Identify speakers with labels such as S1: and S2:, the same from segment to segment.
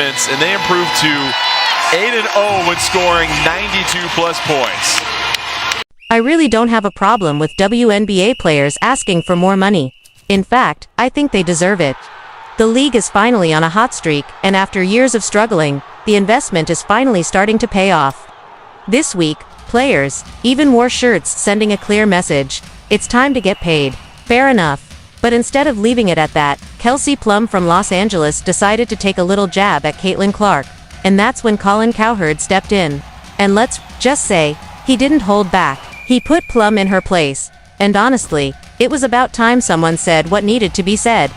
S1: and they improved to 8-0 when scoring 92+ points.
S2: I really don't have a problem with WNBA players asking for more money. In fact, I think they deserve it. The league is finally on a hot streak, and after years of struggling, the investment is finally starting to pay off. This week, players even wore shirts sending a clear message. It's time to get paid. Fair enough. But instead of leaving it at that, Kelsey Plum from Los Angeles decided to take a little jab at Caitlin Clark, and that's when Colin Cowherd stepped in. And let's just say, he didn't hold back. He put Plum in her place. And honestly, it was about time someone said what needed to be said.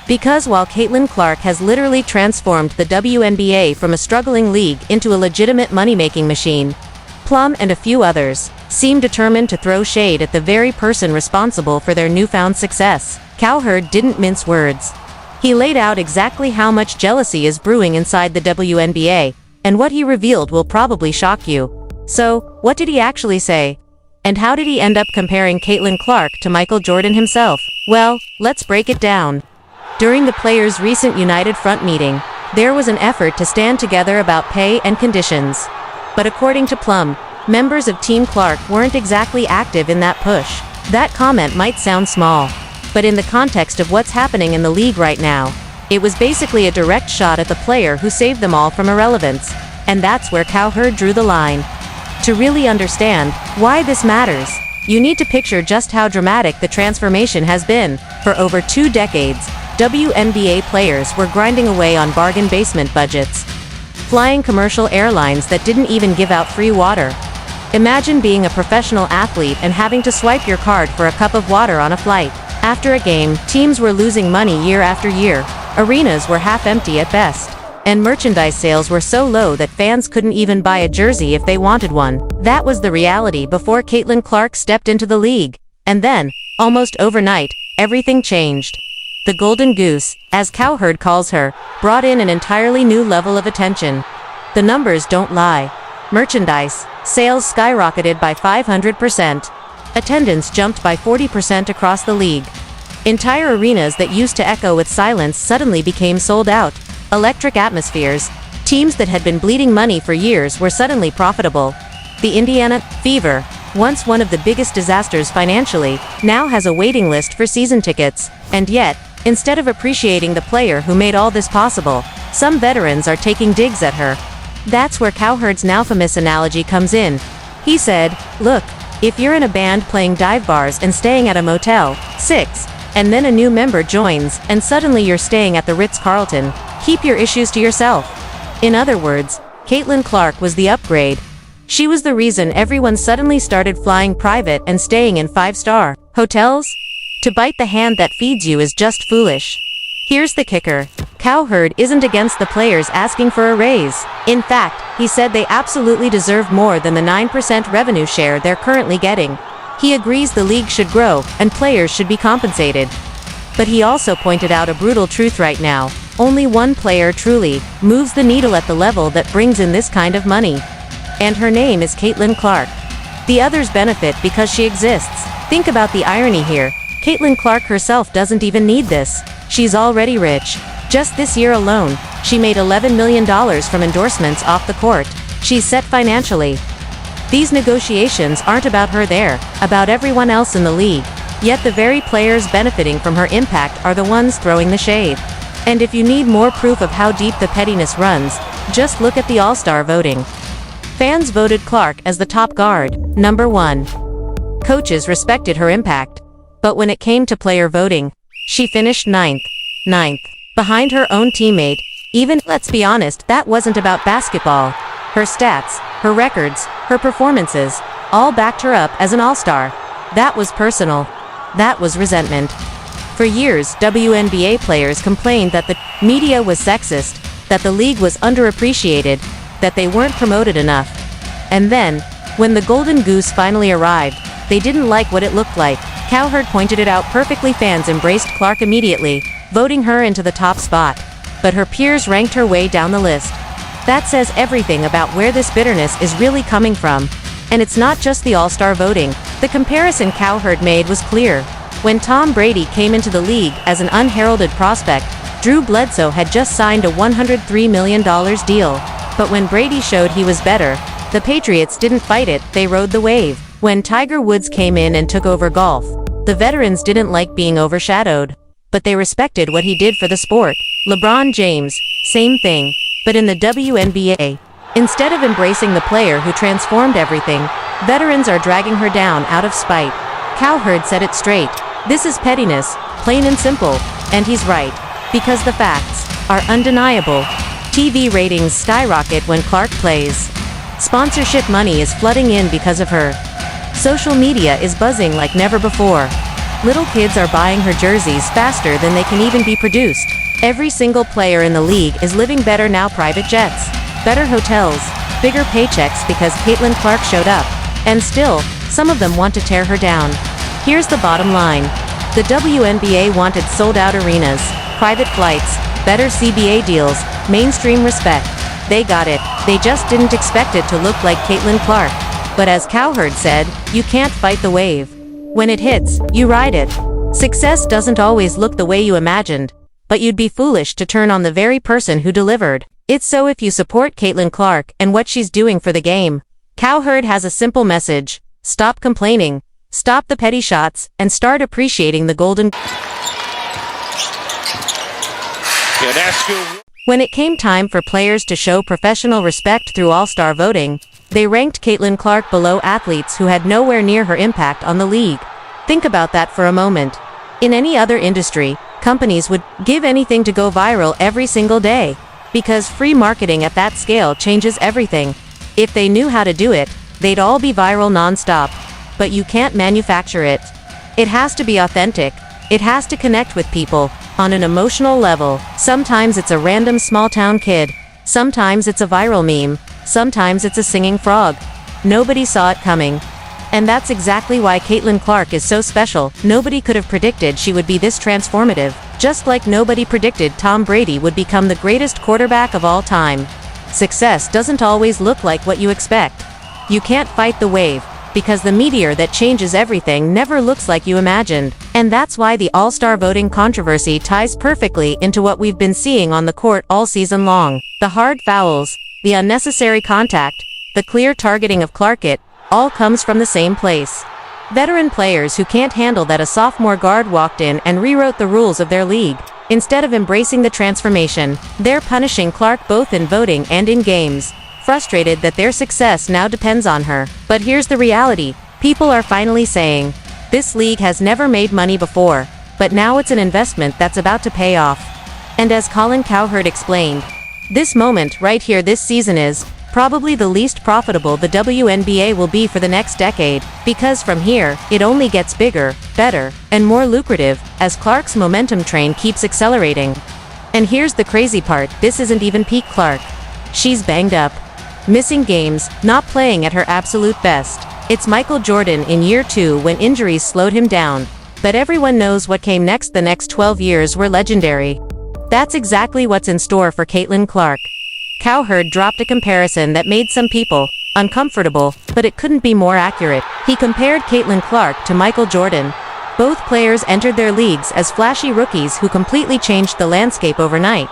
S2: Because while Caitlin Clark has literally transformed the WNBA from a struggling league into a legitimate money-making machine, Plum and a few others seem determined to throw shade at the very person responsible for their newfound success. Cowherd didn't mince words. He laid out exactly how much jealousy is brewing inside the WNBA, and what he revealed will probably shock you. So, what did he actually say? And how did he end up comparing Caitlin Clark to Michael Jordan himself? Well, let's break it down. During the players' recent United Front meeting, there was an effort to stand together about pay and conditions. But according to Plum, members of Team Clark weren't exactly active in that push. That comment might sound small, but in the context of what's happening in the league right now, it was basically a direct shot at the player who saved them all from irrelevance. And that's where Cowherd drew the line. To really understand why this matters, you need to picture just how dramatic the transformation has been. For over 2 decades, WNBA players were grinding away on bargain basement budgets, flying commercial airlines that didn't even give out free water. Imagine being a professional athlete and having to swipe your card for a cup of water on a flight. After a game, teams were losing money year after year, arenas were half empty at best, and merchandise sales were so low that fans couldn't even buy a jersey if they wanted one. That was the reality before Caitlin Clark stepped into the league. And then, almost overnight, everything changed. The Golden Goose, as Cowherd calls her, brought in an entirely new level of attention. The numbers don't lie. Merchandise sales skyrocketed by 500%. Attendance jumped by 40% across the league. Entire arenas that used to echo with silence suddenly became sold out. Electric atmospheres. Teams that had been bleeding money for years were suddenly profitable. The Indiana Fever, once one of the biggest disasters financially, now has a waiting list for season tickets. And yet, instead of appreciating the player who made all this possible, some veterans are taking digs at her. That's where Cowherd's now famous analogy comes in. He said, "Look, if you're in a band playing dive bars and staying at a Motel 6, and then a new member joins, and suddenly you're staying at the Ritz-Carlton, keep your issues to yourself." In other words, Caitlin Clark was the upgrade. She was the reason everyone suddenly started flying private and staying in 5-star hotels. To bite the hand that feeds you is just foolish. Here's the kicker. Cowherd isn't against the players asking for a raise. In fact, he said they absolutely deserve more than the 9% revenue share they're currently getting. He agrees the league should grow, and players should be compensated. But he also pointed out a brutal truth right now. Only one player truly moves the needle at the level that brings in this kind of money. And her name is Caitlin Clark. The others benefit because she exists. Think about the irony here. Caitlin Clark herself doesn't even need this. She's already rich. Just this year alone, she made $11 million from endorsements off the court. She's set financially. These negotiations aren't about her, they're about everyone else in the league. Yet the very players benefiting from her impact are the ones throwing the shade. And if you need more proof of how deep the pettiness runs, just look at the All-Star voting. Fans voted Clark as the top guard, #1. Coaches respected her impact. But when it came to player voting, she finished ninth, behind her own teammate. Even, let's be honest, that wasn't about basketball. Her stats, her records, her performances, all backed her up as an all-star. That was personal. That was resentment. For years, WNBA players complained that the media was sexist, that the league was underappreciated, that they weren't promoted enough. And then, when the Golden Goose finally arrived, they didn't like what it looked like. Cowherd pointed it out perfectly. Fans embraced Clark immediately, voting her into the top spot. But her peers ranked her way down the list. That says everything about where this bitterness is really coming from. And it's not just the All-Star voting. The comparison Cowherd made was clear. When Tom Brady came into the league as an unheralded prospect, Drew Bledsoe had just signed a $103 million deal. But when Brady showed he was better, the Patriots didn't fight it, they rode the wave. When Tiger Woods came in and took over golf, the veterans didn't like being overshadowed. But they respected what he did for the sport. LeBron James, same thing. But in the WNBA, instead of embracing the player who transformed everything, veterans are dragging her down out of spite. Cowherd said it straight. This is pettiness, plain and simple. And he's right. Because the facts are undeniable. TV ratings skyrocket when Clark plays. Sponsorship money is flooding in because of her. Social media is buzzing like never before. Little kids are buying her jerseys faster than they can even be produced. Every single player in the league is living better now. Private jets, better hotels, bigger paychecks because Caitlin Clark showed up. And still, some of them want to tear her down. Here's the bottom line. The WNBA wanted sold-out arenas, private flights, better CBA deals, mainstream respect. They got it. They just didn't expect it to look like Caitlin Clark. But as Cowherd said, you can't fight the wave. When it hits, you ride it. Success doesn't always look the way you imagined, but you'd be foolish to turn on the very person who delivered. It's so if you support Caitlin Clark and what she's doing for the game. Cowherd has a simple message. Stop complaining, stop the petty shots, and start appreciating the golden. When it came time for players to show professional respect through all-star voting, they ranked Caitlin Clark below athletes who had nowhere near her impact on the league. Think about that for a moment. In any other industry, companies would give anything to go viral every single day, because free marketing at that scale changes everything. If they knew how to do it, they'd all be viral non-stop. But you can't manufacture it. It has to be authentic. It has to connect with people on an emotional level. Sometimes it's a random small-town kid. Sometimes it's a viral meme. Sometimes it's a singing frog. Nobody saw it coming. And that's exactly why Caitlin Clark is so special. Nobody could have predicted she would be this transformative, just like nobody predicted Tom Brady would become the greatest quarterback of all time. Success doesn't always look like what you expect. You can't fight the wave, because the meteor that changes everything never looks like you imagined. And that's why the all-star voting controversy ties perfectly into what we've been seeing on the court all season long. The hard fouls, the unnecessary contact, the clear targeting of Clark, it all comes from the same place. Veteran players who can't handle that a sophomore guard walked in and rewrote the rules of their league. Instead of embracing the transformation, they're punishing Clark both in voting and in games, frustrated that their success now depends on her. But here's the reality. People are finally saying, this league has never made money before, but now it's an investment that's about to pay off. And as Colin Cowherd explained, this moment right here this season is probably the least profitable the WNBA will be for the next decade, because from here, it only gets bigger, better, and more lucrative, as Clark's momentum train keeps accelerating. And here's the crazy part, this isn't even peak Clark. She's banged up, missing games, not playing at her absolute best. It's Michael Jordan in year 2 when injuries slowed him down. But everyone knows what came next. The next 12 years were legendary. That's exactly what's in store for Caitlin Clark. Cowherd dropped a comparison that made some people uncomfortable, but it couldn't be more accurate. He compared Caitlin Clark to Michael Jordan. Both players entered their leagues as flashy rookies who completely changed the landscape overnight.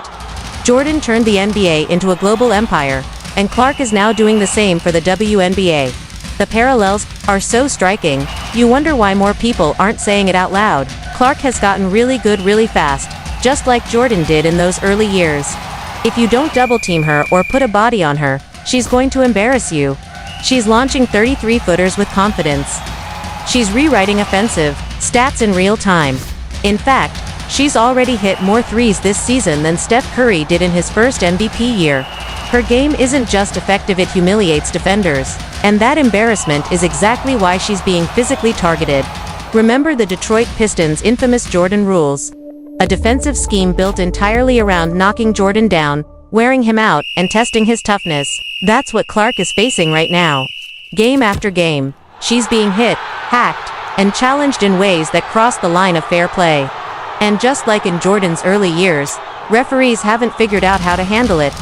S2: Jordan turned the NBA into a global empire, and Clark is now doing the same for the WNBA. The parallels are so striking, you wonder why more people aren't saying it out loud. Clark has gotten really good really fast, just like Jordan did in those early years. If you don't double-team her or put a body on her, she's going to embarrass you. She's launching 33-footers with confidence. She's rewriting offensive stats in real time. In fact, she's already hit more threes this season than Steph Curry did in his first MVP year. Her game isn't just effective, it humiliates defenders. And that embarrassment is exactly why she's being physically targeted. Remember the Detroit Pistons' infamous Jordan rules. A defensive scheme built entirely around knocking Jordan down, wearing him out, and testing his toughness. That's what Clark is facing right now. Game after game, she's being hit, hacked, and challenged in ways that cross the line of fair play. And just like in Jordan's early years, referees haven't figured out how to handle it.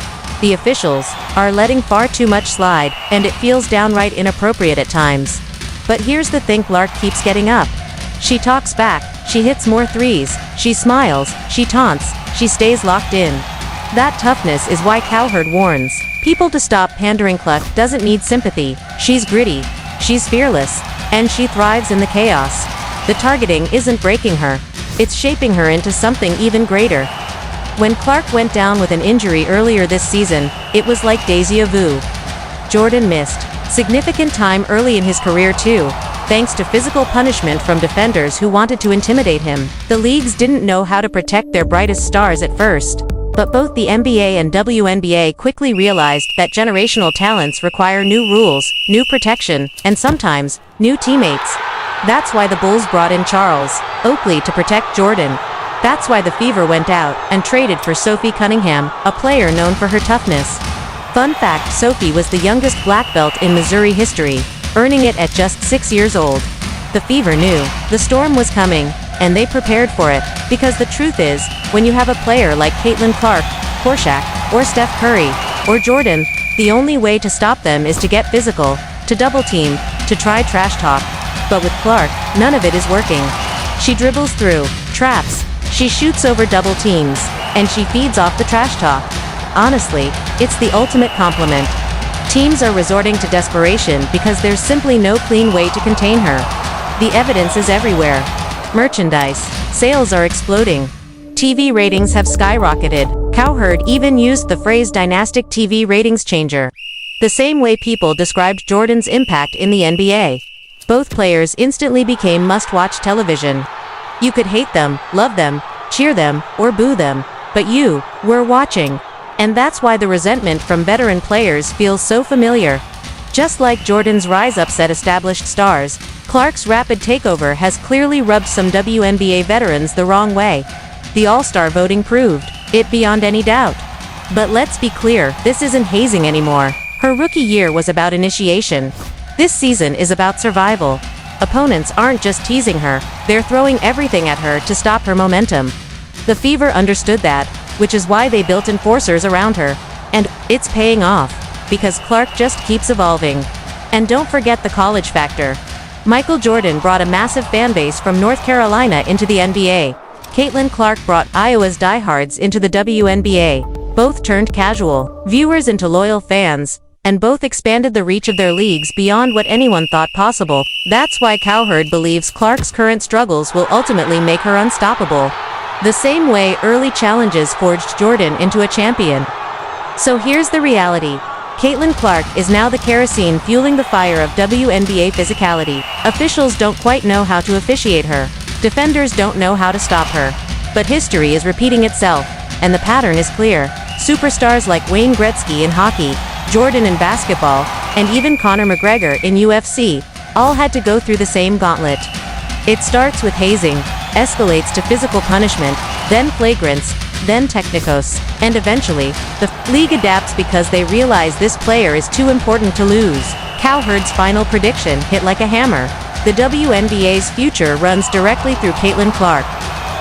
S2: The officials are letting far too much slide, and it feels downright inappropriate at times. But here's the thing, Clark keeps getting up. She talks back, she hits more threes, she smiles, she taunts, she stays locked in. That toughness is why Cowherd warns people to stop pandering. Clark doesn't need sympathy, she's gritty, she's fearless, and she thrives in the chaos. The targeting isn't breaking her, it's shaping her into something even greater. When Clark went down with an injury earlier this season, it was like déjà vu. Jordan missed significant time early in his career too, thanks to physical punishment from defenders who wanted to intimidate him. The leagues didn't know how to protect their brightest stars at first, but both the NBA and WNBA quickly realized that generational talents require new rules, new protection, and sometimes, new teammates. That's why the Bulls brought in Charles Oakley to protect Jordan. That's why the Fever went out and traded for Sophie Cunningham, a player known for her toughness. Fun fact: Sophie was the youngest black belt in Missouri history, earning it at just 6 years old. The Fever knew the storm was coming, and they prepared for it, because the truth is, when you have a player like Caitlin Clark, Korshak, or Steph Curry, or Jordan, the only way to stop them is to get physical, to double team, to try trash talk. But with Clark, none of it is working. She dribbles through traps, she shoots over double teams, and she feeds off the trash talk. Honestly, it's the ultimate compliment. Teams are resorting to desperation because there's simply no clean way to contain her. The evidence is everywhere. Merchandise sales are exploding. TV ratings have skyrocketed. Cowherd even used the phrase dynastic TV ratings changer, the same way people described Jordan's impact in the NBA. Both players instantly became must-watch television. You could hate them, love them, cheer them, or boo them, but you were watching. And that's why the resentment from veteran players feels so familiar. Just like Jordan's rise upset established stars, Clark's rapid takeover has clearly rubbed some WNBA veterans the wrong way. The All-Star voting proved it beyond any doubt. But let's be clear, this isn't hazing anymore. Her rookie year was about initiation. This season is about survival. Opponents aren't just teasing her, they're throwing everything at her to stop her momentum. The Fever understood that, which is why they built enforcers around her. And it's paying off, because Clark just keeps evolving. And don't forget the college factor. Michael Jordan brought a massive fan base from North Carolina into the NBA. Caitlin Clark brought Iowa's diehards into the WNBA. Both turned casual viewers into loyal fans, and both expanded the reach of their leagues beyond what anyone thought possible. That's why Cowherd believes Clark's current struggles will ultimately make her unstoppable, the same way early challenges forged Jordan into a champion. So here's the reality. Caitlin Clark is now the kerosene fueling the fire of WNBA physicality. Officials don't quite know how to officiate her. Defenders don't know how to stop her. But history is repeating itself, and the pattern is clear. Superstars like Wayne Gretzky in hockey, Jordan in basketball, and even Conor McGregor in UFC, all had to go through the same gauntlet. It starts with hazing, escalates to physical punishment, then flagrants, then technicos, and eventually, the league adapts because they realize this player is too important to lose. Cowherd's final prediction hit like a hammer. The WNBA's future runs directly through Caitlin Clark.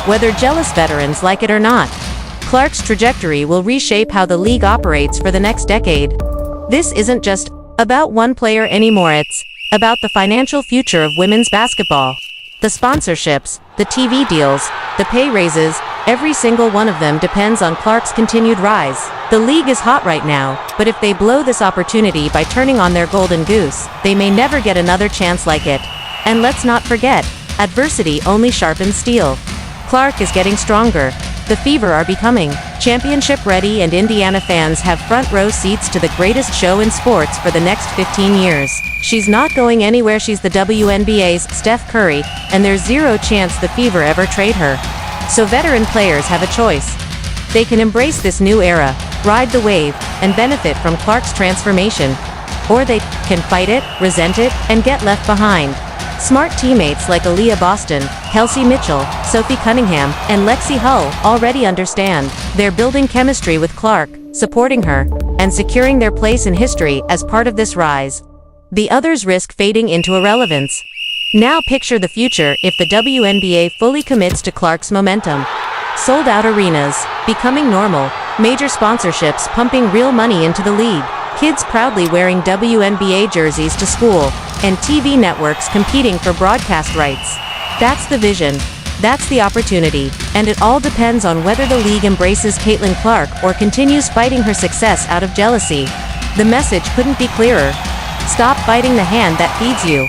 S2: Whether jealous veterans like it or not, Clark's trajectory will reshape how the league operates for the next decade. This isn't just about one player anymore, it's about the financial future of women's basketball. The sponsorships, the TV deals, the pay raises, every single one of them depends on Clark's continued rise. The league is hot right now, but if they blow this opportunity by turning on their golden goose, they may never get another chance like it. And let's not forget, adversity only sharpens steel. Clark is getting stronger. The Fever are becoming championship ready, and Indiana fans have front row seats to the greatest show in sports for the next 15 years. She's not going anywhere. She's the WNBA's Steph Curry, and there's zero chance the Fever ever trade her. So veteran players have a choice. They can embrace this new era, ride the wave, and benefit from Clark's transformation. Or they can fight it, resent it, and get left behind. Smart teammates like Aaliyah Boston, Kelsey Mitchell, Sophie Cunningham, and Lexi Hull already understand. They're building chemistry with Clark, supporting her, and securing their place in history as part of this rise. The others risk fading into irrelevance. Now picture the future if the WNBA fully commits to Clark's momentum. Sold-out arenas, becoming normal, major sponsorships pumping real money into the league, kids proudly wearing WNBA jerseys to school, and TV networks competing for broadcast rights. That's the vision. That's the opportunity, and it all depends on whether the league embraces Caitlin Clark or continues fighting her success out of jealousy. The message couldn't be clearer. Stop biting the hand that feeds you.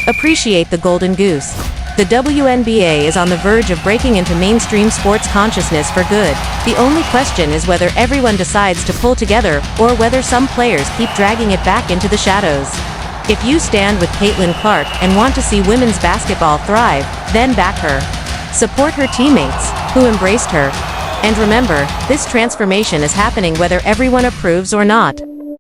S2: Appreciate the golden goose. The WNBA is on the verge of breaking into mainstream sports consciousness for good. The only question is whether everyone decides to pull together or whether some players keep dragging it back into the shadows. If you stand with Caitlin Clark and want to see women's basketball thrive, then back her. Support her teammates, who embraced her. And remember, this transformation is happening whether everyone approves or not.